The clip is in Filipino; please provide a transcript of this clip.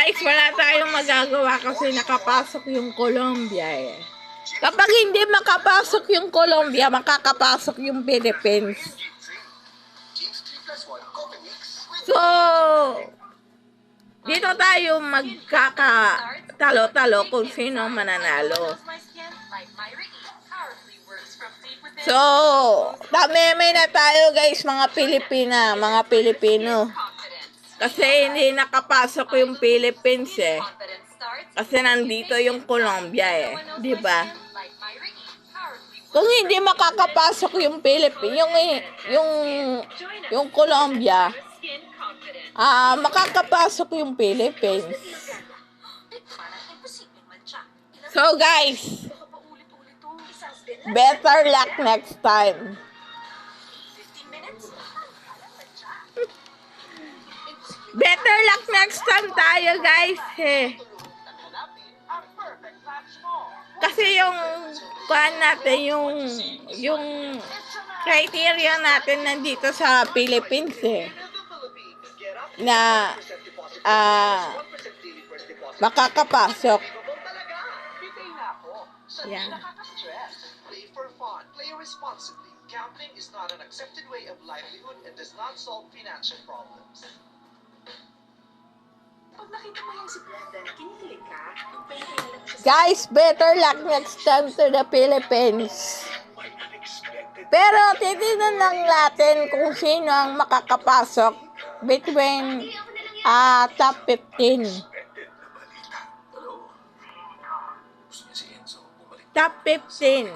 guys, wala tayong magagawa kasi nakapasok yung Colombia eh. Kapag hindi makapasok yung Colombia, makakapasok yung Philippines. So, dito tayo magkakatalo-talo kung sino mananalo. So, tameme na tayo guys, mga Pilipino. Kasi hindi nakapasok yung Philippines eh. Kasi nandito yung Colombia eh, di ba? Kung hindi makakapasok yung yung Colombia, makakapasok yung Philippines. So guys, better luck next time. Better luck next time tayo guys eh. Kasi yung natin, yung criteria natin nandito sa Philippines eh. Na makakapasok. Yan. Play for fun. Play responsibly. Gambling is not an accepted way of livelihood and does not solve financial problems. Pag nakita mo yung si Brenda, kinikilig ka? Guys, better luck next time to the Philippines. Pero titignan lang natin kung sino ang makakapasok between top 15. Top 15.